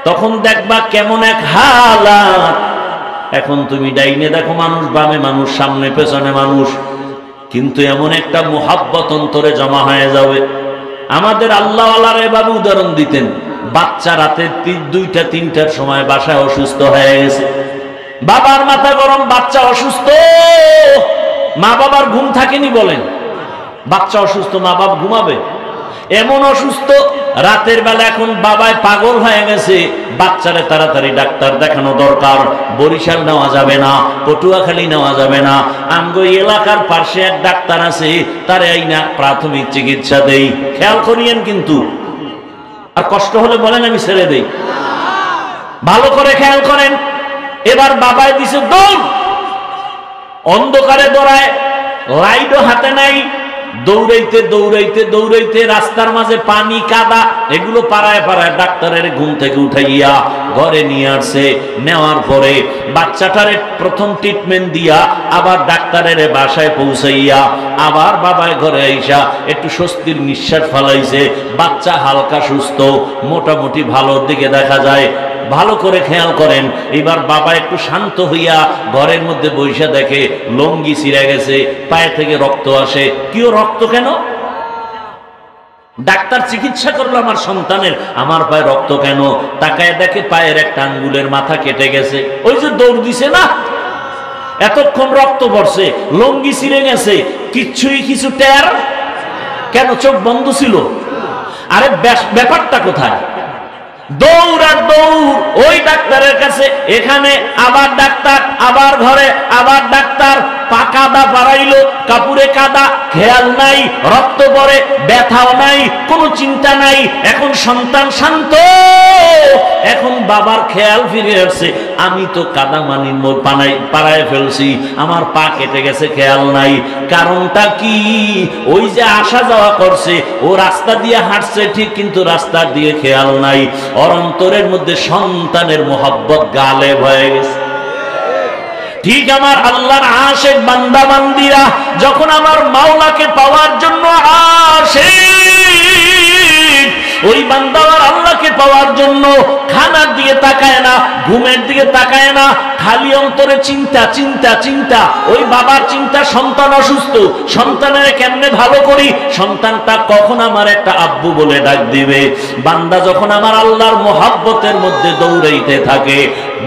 তখন দেখবা কেমন এক হালাত। এখন তুমি ডাইনে দেখো মানুষ, বামে মানুষ, সামনে পেছনে মানুষ, কিন্তু এমন একটা মোহাব্বত অন্তরে জমা হয়ে যাবে। আমাদের আল্লাহওয়ালারা এভাবে উদাহরণ দিতেন। বাচ্চা রাতে 2টা 3টার সময় বাসায় অসুস্থ হয়ে গেছে, বাবার মাথা গরম, বাচ্চা অসুস্থ, মা বাবার ঘুম থাকেনি। বলেন বাচ্চা অসুস্থ, মা বাবা ঘুমাবে? এমন অসুস্থ রাতের বেলা। এখন বাবায় পাগল হয়ে গেছে, বাচ্চারে তাড়াতাড়ি ডাক্তার দেখানো দরকার। বরিশাল নেওয়া যাবে না, পটুয়াখালী নেওয়া যাবে না, আমগো এলাকার পাশে এক ডাক্তার আছে, তারে আইনা প্রাথমিক চিকিৎসা দেই। খেয়াল করিয়েন কিন্তু, আর কষ্ট হলে বলেন আমি ছেড়ে দেই। ভালো করে খেয়াল করেন। এবার বাবায় দিছে দৌড়, অন্ধকারে দৌড়ায়, লাইটও হাতে নাই, দৌড়াইতে দৌড়াইতে দৌড়াইতে রাস্তার মাঝে পানি কাদা, এগুলো পাড়ায় পাড়ায় ডাক্তারের ঘুম থেকে উঠাইয়া ঘরে নিয়ে আসছে। নেওয়ার পরে বাচ্চাটারে প্রথম ট্রিটমেন্ট দিয়া আবার ডাক্তারের বাসায় পৌঁছাইয়া আবার বাবায় ঘরে আইসা একটু স্বস্তির নিঃশ্বাস ফেলাইছে। বাচ্চা হালকা সুস্থ, মোটামুটি ভালোর দিকে দেখা যায়। ভালো করে খেয়াল করেন। এবার বাবা একটু শান্ত হইয়া ঘরের মধ্যে বইসা দেখে লঙ্গি ছিঁড়ে গেছে, পায়ে থেকে রক্ত আসে। কিও রক্ত কেন? ডাক্তার চিকিৎসা করলো আমার সন্তানের, আমার পায়ে রক্ত কেন? তাকায় দেখে পায়ের একটা আঙ্গুলের মাথা কেটে গেছে। ওই যে দৌড় দিছে না, এতক্ষণ রক্ত পড়ছে, লঙ্গি ছিঁড়ে গেছে, কিছু টের কেন? চোখ বন্ধ ছিল। আরে ব্যাপারটা কোথায়? দৌড় আর দৌড় ওই ডাক্তারের কাছে, এখানে আবার ডাক্তার, আবার ঘরে আবার ডাক্তার। পাকাদা বাড়াইলো, কাপুরে কাদা, খেয়াল নাই, রক্ত পড়ে, ব্যথাও নাই, কোনো চিন্তা নাই। এখন সন্তান শান্ত, এখন বাবার খেয়াল ফিরে আসছে, আমি তো কাদা মানির পাড়ায় ফেলছি, আমার পা কেটে গেছে, খেয়াল নাই। কারণটা কি? ওই যে আসা যাওয়া করছে, ও রাস্তা দিয়ে হাঁটছে ঠিক, কিন্তু রাস্তা দিয়ে খেয়াল নাই। অন্তরের মধ্যে সন্তানের মোহাব্বত গালেব হয়ে গেছে। ঠিক আমার আল্লাহর আশিক বান্দা বান্দিরা যখন আমার মাওলাকে পাওয়ার জন্য আসে, ওই বান্দা আল্লাহকে পাওয়ার জন্য খানার দিকে তাকায় না, ঘুমের দিকে তাকায় না, খালি অন্তরে চিন্তা চিন্তা চিন্তা। ওই বাবার চিন্তা, সন্তান অসুস্থ, সন্তানের কেমনে ভালো করি, সন্তানটা কখন আমার একটা আব্বু বলে ডাক দিবে। বান্দা যখন আমার আল্লাহর মোহাব্বতের মধ্যে দৌড়াইতে থাকে,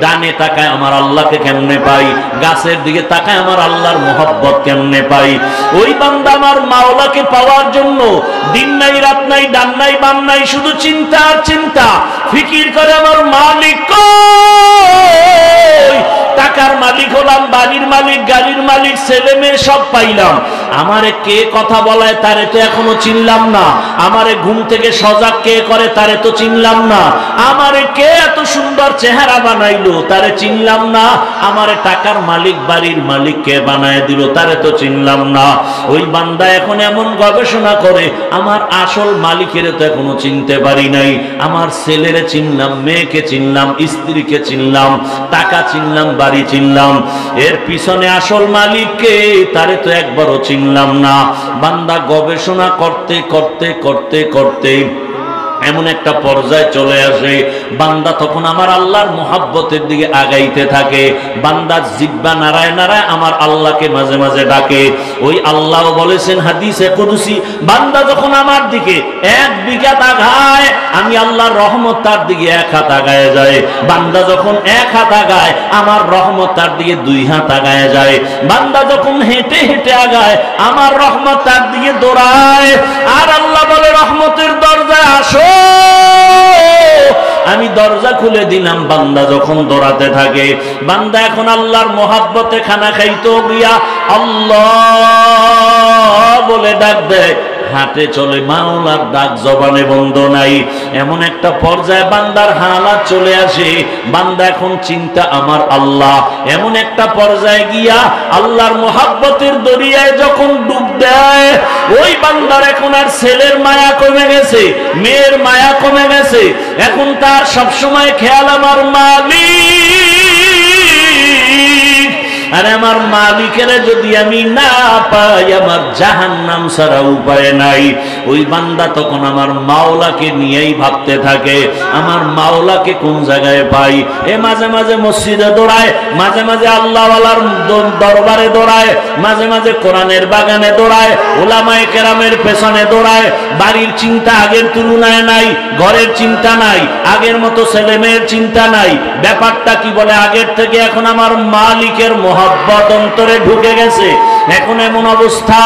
ডানে তাকায় আমার আল্লাহকে কেমনে পাই, গাছের দিকে তাকায় আমার আল্লাহর মোহাব্বত কেমনে পাই। ওই বান্দা আমার মাওলাকে পাওয়ার জন্য দিন নাই রাত নাই, ডান নাই বাম নাই, শুধু চিন্তা আর চিন্তা, ফিকির করে আমার মালিক কই। টাকার মালিক হলাম, বাড়ির মালিক, গাড়ির মালিক, ছেলে মেয়ে সব পাইলাম, আমারে কে কথা বলায় তারে তো এখনো চিনলাম না। আমারে ঘুম থেকে সজাগ কে করে তারে তো চিনলাম না। আমারে কে এত সুন্দর চেহারা বানাইলো তারে চিনলাম না। আমারে টাকার মালিক, বাড়ির মালিক কে বানায় দিল তারে তো চিনলাম না। ওই বান্দা এখন এমন গবেষণা করে, আমার আসল মালিকের তো এখনো চিনতে পারি নাই। আমার ছেলেরে চিনলাম, মেয়েকে চিনলাম, স্ত্রীকে চিনলাম, টাকা চিনলাম, বাড়ি চিনলাম, এর পিছনে আসল মালিককে তারে তো একবারও চিনলাম না। বান্দা গবেষণা করতে করতে করতে করতে এমন একটা পর্যায়ে চলে আসে, বান্দা তখন আমার আল্লাহর মোহাব্বতের দিকে আগাইতে থাকে। বান্দার জিহ্বা নাড়ায় নাড়ায় আমার আল্লাহকে মাঝে মাঝে ডাকে। ওই আল্লাহ বলেছেন হাদিসে কুদসি, বান্দা যখন আমার দিকে 1 বিঘা আগায়, আমি আল্লাহর রহমত তার দিকে 1 হাত আগায় যায়। বান্দা যখন 1 হাত আগায়, আমার রহমত তার দিকে 2 হাত আগায় যায়। বান্দা যখন হেঁটে হেঁটে আগায়, আমার রহমত তার দিকে দৌড়ায়। আর আল্লাহ বলে, রহমতের দরজায় আসো, আমি দরজা খুলে দিলাম। বান্দা যখন দৌড়াতে থাকে, বান্দা এখন আল্লাহর মোহাব্বতে খানা খাইতো গিয়া আল্লাহ বলে ডাক দেয়, হাতে চলে, মাওলার ডাক জবানে বন্ধ নাই। এমন একটা পর্যায়ে বান্দার হালাত চলে আসে, বান্দা এখন চিন্তা আমার আল্লাহ। এমন একটা পর্যায়ে গিয়া আল্লাহর মোহাব্বতের দরিয়ায় যখন ডুব দেয়, ওই বান্দার এখন আর ছেলের মায়া কমে গেছে, মেয়ের মায়া কমে গেছে। এখন তার সবসময় খেয়াল আমার মালিক। আরে আমার মালিকের যদি আমি না পাই, আমার জাহান্নাম ছাড়া উপায় নাই। ওই বান্দা তখন আমার মাওলাকে নিয়েই ভাবতে থাকে, আমার মাওলাকে কোন জায়গায় পাই। এ মাঝে মাঝে মসজিদে দৌড়ায়, মাঝে মাঝে আল্লাহওয়ালার দরবারে দৌড়ায়, মাঝে মাঝে কোরআনের বাগানে দৌড়ায়, উলামায়ে কেরামের পেছনে দৌড়ায়। বাড়ির চিন্তা আগের তুলনায় নাই, ঘরের চিন্তা নাই, আগের মতো ছেলে মেয়ের চিন্তা নাই। ব্যাপারটা কি বলে, আগের থেকে এখন আমার মালিকের মোহাব্বত অন্তরে ঢুকে গেছে। এখন এমন অবস্থা,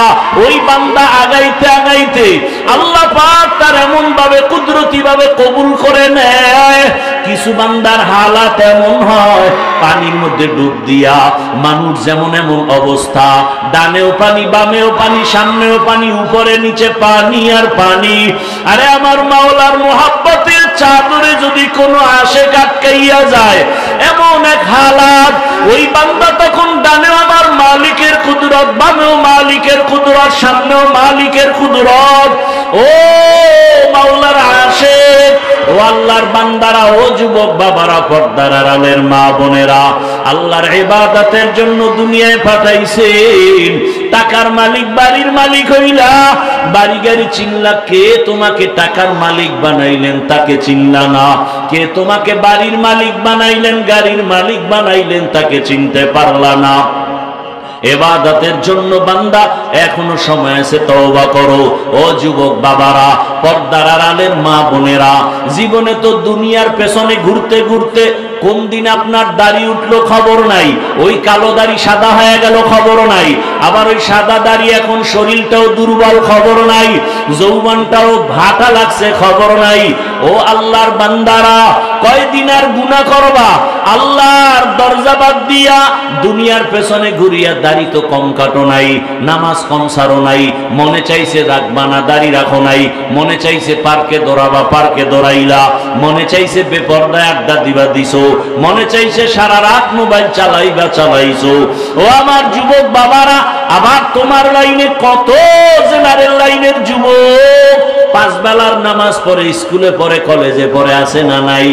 ওই বান্দা আগাইতে আগাইতে আল্লাহ পাক তার এমন ভাবে কুদরতি ভাবে কবুল করে নেয়। কিছু বান্দার হালাত এমন হয়, পানির মধ্যে ডুব দিয়া মানুষ যেমন এমন অবস্থা, ডানেও পানি, বামেও পানি, সামনেও পানি, উপরে নিচে পানি আর পানি। আরে আমার মাওলার মোহাব্বতের চাদরে যদি কোনো আশিক আটকাইয়া যায়, এমন এক হালাত, ওই বান্দা তখন ডানেও আমার মালিকের কুদরত, বামেও মালিকের কুদরত, সামনেও মালিকের কুদরত। ও মাওলার আশিক, ও আল্লাহর বান্দারা, ও যুবক বাবারা, পর্দার আড়ালের মা বোনেরা, আল্লাহর ইবাদতের জন্য দুনিয়ায় পাঠাইছেন। টাকার মালিক, বাড়ির মালিক হইলা, বাড়ি গাড়ি চিনলা, কে তোমাকে টাকার মালিক বানাইলেন তাকে চিনলা না। কে তোমাকে বাড়ির মালিক বানাইলেন, গাড়ির মালিক বানাইলেন তাকে চিনতে পারলা না। ইবাদতের জন্য বান্দা এখনো সময় আছে, তওবা করো। ও যুবক বাবারা, পর্দার আড়ালের মা বোনেরা, জীবনে তো দুনিয়ার পেছনে ঘুরতে ঘুরতে কোন দিন আপনার দাড়ি উঠলো খবর নাই, ওই কালো দাড়ি সাদা হয়ে গেল খবর নাই, আবার ওই সাদা দাড়ি এখন শরীরটাও দুর্বল খবর নাই, যৌবনটাও ভাটা লাগছে খবর নাই। ও আল্লাহর বান্দারা, কয়দিন আর গুনাহ করবা? আল্লাহর দরজা বাদ দিয়া দুনিয়ার পেছনে ঘুরিয়া দাড়ি তো কম কাটো নাই, নামাজ কম সারো নাই, মনে চাইছে রাখবা না দাড়ি রাখো নাই, মনে চাইছে পার্কে দৌড়াবা পার্কে দৌড়াইলা, মনে চাইছে বেপরদায় আড্ডা দিবা দিছো, মনে চাইছে সারা রাত মোবাইল চালাইবা চালাইছো। ও আমার যুবক বাবারা, আবার তোমার লাইনে কত জেনারেল লাইনের যুবক পাঁচ বেলার নামাজ পড়ে, স্কুলে পড়ে, কলেজে পড়ে, আছে না নাই?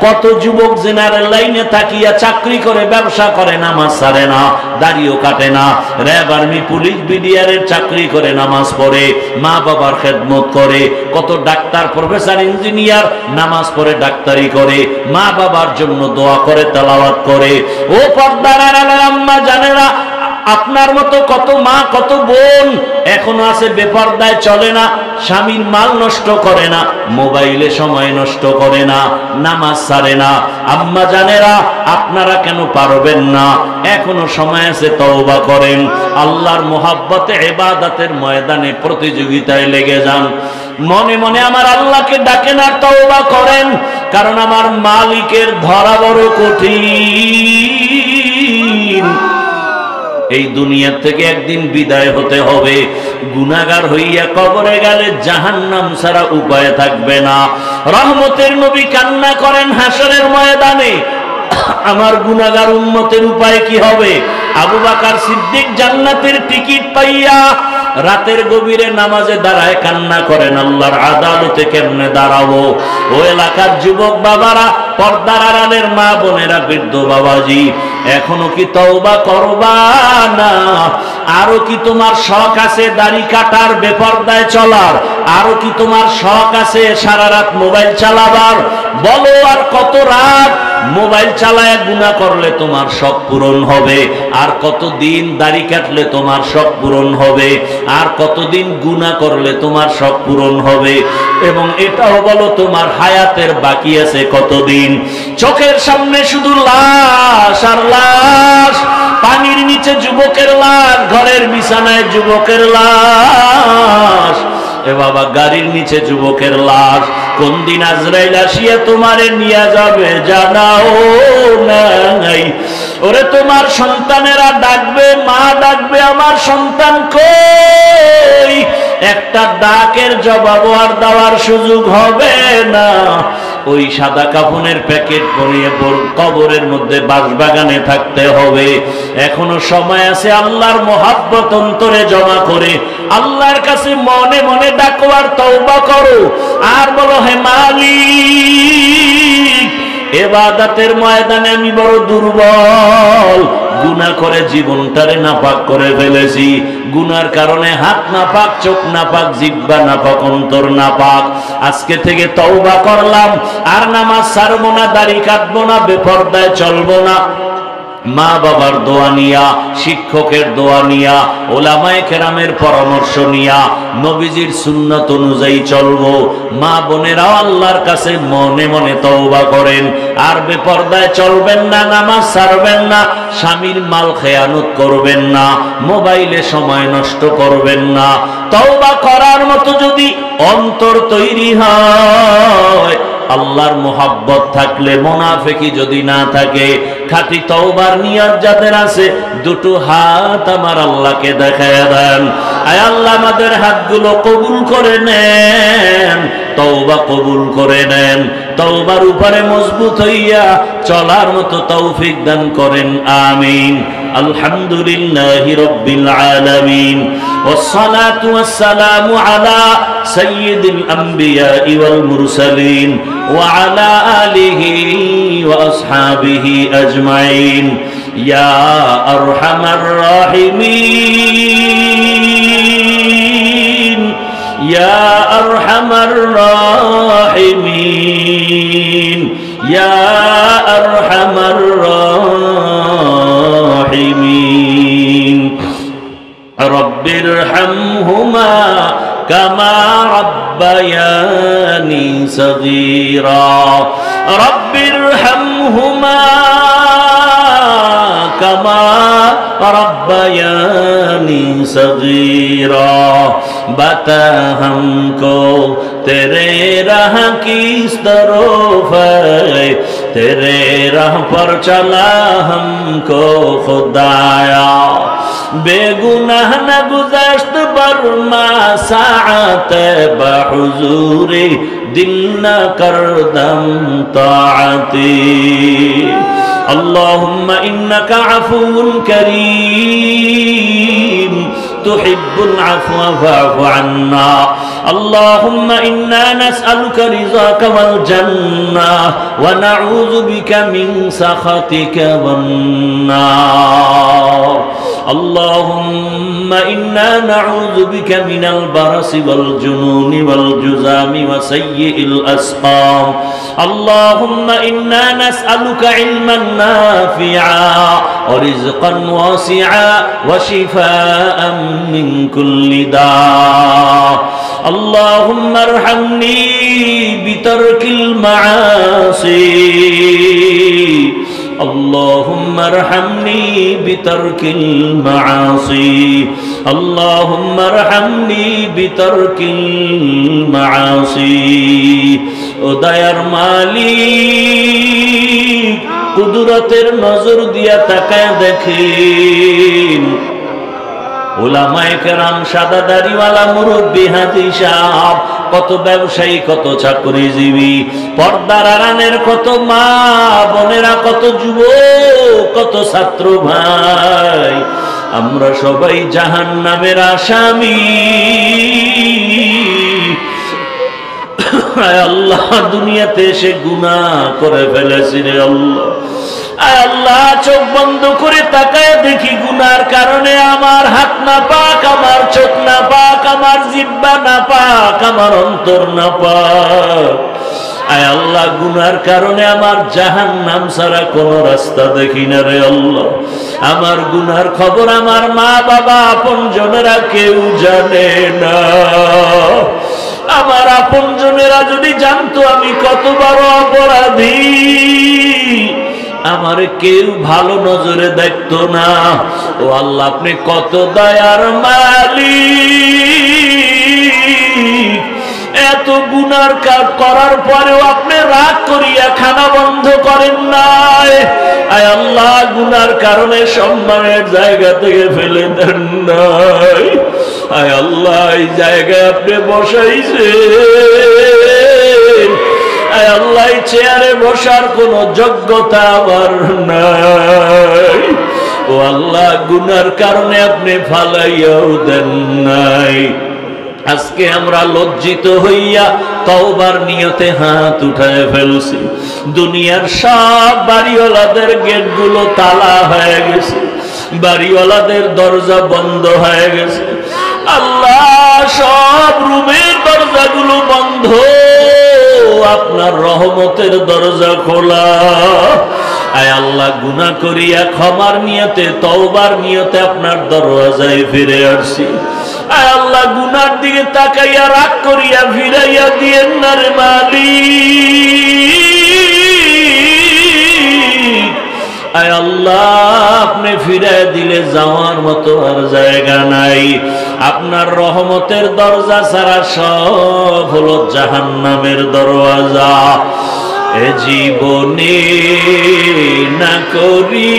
কত যুবক জেনারেল লাইনে তাকিয়া চাকরি করে, ব্যবসা করে, নামাজ ছাড়ে না, দাড়িও কাটে না, র্যাব আর্মি পুলিশ বিডিআরের চাকরি করে, নামাজ পড়ে, মা বাবার খেদমত করে। কত ডাক্তার প্রফেসর ইঞ্জিনিয়ার নামাজ পড়ে, ডাক্তারি করে, মা বাবার জন্য দোয়া করে, তেলাওয়াত করে। ও পর্দার আড়ালের আম্মা জানেরা, আপনার মতো কত মা কত বোন এখনো আছে বেপরদায় চলে না, স্বামীর মাল নষ্ট করে না, মোবাইলে সময় নষ্ট করে না, নামাজ ছাড়ে না। আম্মা জানেরা, আপনারা কেন পারবেন না? এখনো সময় আছে, তওবা করেন। আল্লাহর মোহাব্বতে ইবাদতের ময়দানে প্রতিযোগিতায় লেগে যান। মনে মনে আমার আল্লাহকে ডাকেন আর তওবা করেন, কারণ আমার মালিকের ধরা বড় কঠিন। এই দুনিয়া থেকে একদিন বিদায় হতে হবে। গুনাহগার হইয়া কবরে গেলে জাহান্নাম ছাড়া উপায় থাকবে না। রহমতের নবী কান্না করেন হাসরের ময়দানে, আমার গুনাহগার উম্মতের উপায় কি হবে? আবু বকর সিদ্দিক জান্নাতের টিকিট পাইয়া রাতের গভীরে নামাজে দাঁড়ায় কান্না করেন, আল্লাহর আদালতে কেমনে দাঁড়াবো? ও এলাকার যুবক বাবারা, পর্দার আড়ালের মা বোনেরা, বৃদ্ধ বাবাজি, এখনো কি তওবা করবা না? আরো কি তোমার শখ আছে দাড়ি কাটার, বেপরদায় চলার? আরো কি তোমার শখ আছে সারা রাত মোবাইল চালাবার? বলো, আর কত রাত মোবাইল চালায় গুনাহ করলে তোমার শখ পূরণ হবে? আর কতদিন দাড়ি কাটলে তোমার শখ পূরণ হবে? আর কতদিন গুনাহ করলে তোমার শখ পূরণ হবে? এবং এটাও বলো, তোমার হায়াতের বাকি আছে কতদিন? চোখের সামনে শুধু লাশ আর লাশ, পানির নিচে যুবকের লাশ, ঘরের বিছানায় যুবকের লাশ, এ বাবা গাড়ির নিচে যুবকের লাশ। কোন দিন আজরাইল আসিয়া তোমারে নিয়ে যাবে জানাও নাই। ওরে তোমার সন্তানেরা ডাকবে, মা ডাকবে, আমার সন্তান কই? একটা ডাকের জবাব আর দেওয়ার সুযোগ হবে না। ওই সাদা কাফনের প্যাকেট পরিয়ে কবরের মধ্যে বাঁশবাগানে থাকতে হবে। এখনো সময় আছে, আল্লাহর মোহাব্বত অন্তরে জমা করে আল্লাহর কাছে মনে মনে ডাকো আর তওবা করো, আর বলো, হে মালিক, ইবাদতের ময়দানে আমি বড় দুর্বল, গুনাহ করে জীবনটারে নাপাক করে ফেলেছি, গুনার কারণে হাত নাপাক, চোখ নাপাক, জিহ্বা নাপাক, অন্তর নাপাক। আজকে থেকে তওবা করলাম, আর নামাজ ছাড়বো না, দাড়ি কাটবো না, বেপরদায় চলবো না। মা বাবার দোয়া নিয়া, শিক্ষকের দোয়া নিয়া, ওলামায়ে কেরামের পরামর্শ নিয়া নবীজির সুন্নাত অনুযায়ী চলবো। মা বোনেরাও আল্লাহর কাছে মনে মনে তওবা করেন, আর বেপরদায় চলবেন না, নামাজ ছাড়বেন না, স্বামীর মাল খেয়ানত করবেন না, মোবাইলে সময় নষ্ট করবেন না। তওবা করার মতো যদি অন্তর তৈরি হয়, আল্লাহর মোহাব্বত থাকলে, মুনাফিকি যদি না থাকে, খাঁটি তওবার নিয়ত যাদের আছে, দুটো হাত আমার আল্লাহকে দেখায় দেন। আয় আল্লাহ, আমাদের হাতগুলো কবুল করে নেন, তওবা কবুল করে নেন, তওবার উপরে মজবুত হইয়া চলার মতো তৌফিক দান করেন, আমিন। আলহামদুলিল্লাহি রাব্বিল আলামিন, ওয়াসসালাতু ওয়াসসালামু আলা সাইয়্যিদিল আমবিয়াই ওয়াল মুরসালিন ওয়া আলা আলিহি ওয়া আসহাবিহি আজমাইন। ইয়া আরহামার রাহিমিন, ইয়া আরহামার রাহিমিন, ইয়া আরহামার রাহিমিন। ইরহামহুমা কামা রাব্বায়ানি সগীরা রব্বিরহামহুমা কামা रब्बयानी सगीरा बता हमको तेरे राह किस तरफ है तेरे राह पर चला हमको खुदाया बेगुनाह न गुज़श्त बरमा साअत बहुज़ूरी दिल न करदम ताअती اللهم إنك عفو كريم تحب العفو فاعف عنا اللهم إنا نسألك رضاك والجنة ونعوذ بك من سخطك والنار اللهم إنا نعوذ بك من البرص والجنون والجذام وسيء الأسقام اللهم إنا نسألك علما نافعا ورزقا واسعا وشفاء من كل داء اللهم ارحمني بترك المعاصي اللهم ارحمني بترك المعاصي اللهم ارحمني بترك المعاصي উদয়ার মালিক কুদরতের নজর দিয়া তাকায় দেখেন উলামায়ে কেরাম সাদা দাড়িওয়ালা মুরব্বি হাজি সাহেব কত ব্যবসায়ী কত চাকরিজীবী পর্দার আড়ালের কত মা বোনেরা কত যুবক কত ছাত্র ভাই আমরা সবাই জাহান্নামের আসামি আল্লাহ দুনিয়াতে এসে গুনাহ করে ফেলেছি রে আল্লাহ আল্লাহ চোখ বন্ধ করে তাকায় দেখি গুনার কারণে আমার হাত না পাক আমার চোখ না পাক আমার জিহ্বা না পাক আমার অন্তর না পাক আয় আল্লাহ গুনার কারণে আমার জাহান্নাম ছাড়া কোনো রাস্তা দেখি না রে আল্লাহ আমার গুনার খবর আমার মা বাবা আপনজনেরা কেউ জানে না আমার আপনজনেরা যদি জানতো আমি কত বড় অপরাধী আমার কেউ ভালো নজরে দেখতো না ও আল্লাহ আপনি কত দয়ার মালিক এত গুনার কাজ করার পরেও আপনি রাগ করিয়া খানা বন্ধ করেন নাই আয় আল্লাহ গুনার কারণে সম্মানের জায়গা থেকে ফেলে দেন নাই আয় আল্লাহ এই জায়গায় আপনি বসাইছেন আয় আল্লাহ চেয়ারে বসার কোন যোগ্যতা আমার নাই ও আল্লাহ গুনার কারণে আপনি ফালাইয়াও দেন নাই আজকে আমরা লজ্জিত হইয়া তওবার নিয়তে হাত উঠায় ফেলছি দুনিয়ার সব বাড়িওয়ালাদের গেটগুলো তালা হয়ে গেছে বাড়িওয়ালাদের দরজা বন্ধ হয়ে গেছে আল্লাহ সব রুমের দরজাগুলো বন্ধ আপনার রহমতের দরজা খোলা আয় আল্লাহ গুনাহ করিয়া ক্ষমার নিয়তে তওবার নিয়তে আপনার দরজায় ফিরে আসছি আয় আল্লাহ গুনার দিকে তাকাইয়া রাগ করিয়া ফিরাইয়া দিয়েন না রে মালিক আয় আল্লাহ আপনি ফিরাইয়া দিলে যাওয়ার মতো আর জায়গা নাই আপনার রহমতের দরজা ছাড়া সব হলো জাহান্নামের দরওয়াজা এ জীবনে না করি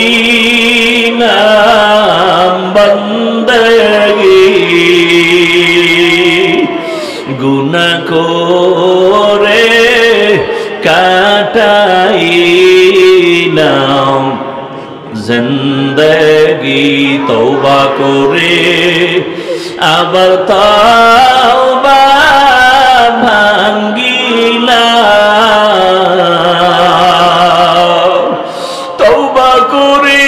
নাম বন্দেগি গুনাহ করে কাটাইলাম জিন্দেগি তওবা করে আবার তওবা ভাঙ্গিলাম তওবা করে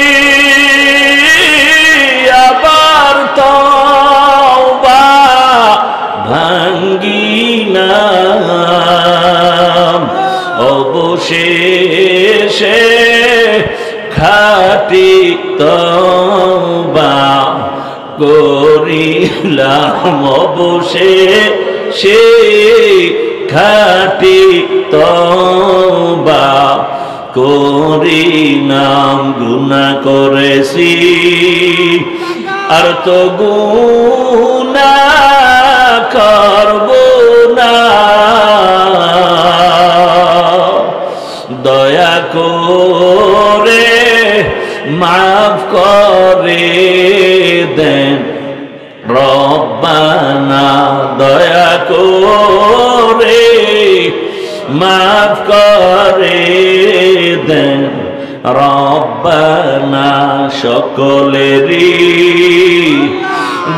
আবার তওবা ভাঙ্গিলাম অবশেষে খাঁটি তওবা করিলাম বসে সে খাটি তওবা করি নাম গুনাহ করেছি আর তো গুনাহ করব না দয়া করে মাফ করে দেন রব্বানা দয়া করে মাফ করে দেন রব্বানা সকলেরই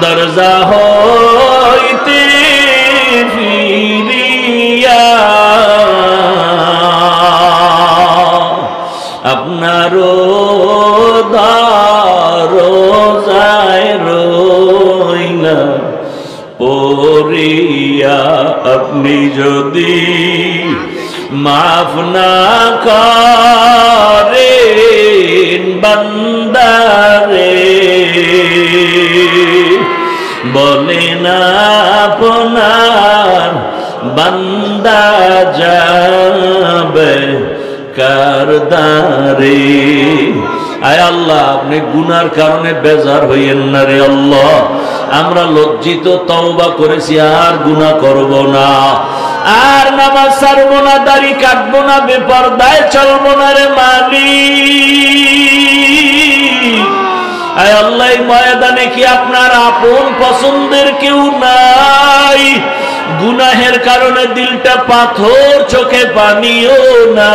দরজা হইতে ফিরিয়া আপনারও দরজায় রইলা পড়িয়া আপনি যদি মাফ না করেন বান্দারে বলেন আপনার বান্দা যাবে কারদারে আয় আল্লাহ আপনি গুনার কারণে বেজার হইয়েন না রে আল্লাহ আমরা লজ্জিত তওবা করেছি আর গুনাহ করব না আর নামাজ ছাড়বো না দাড়ি কাটবো না বেপরদায় চলবো না রে মালিক আয় আল্লাহ ময়দানে কি আপনার আপন পছন্দের কেউ নাই গুনাহের কারণে দিলটা পাথর চোখে পানিও না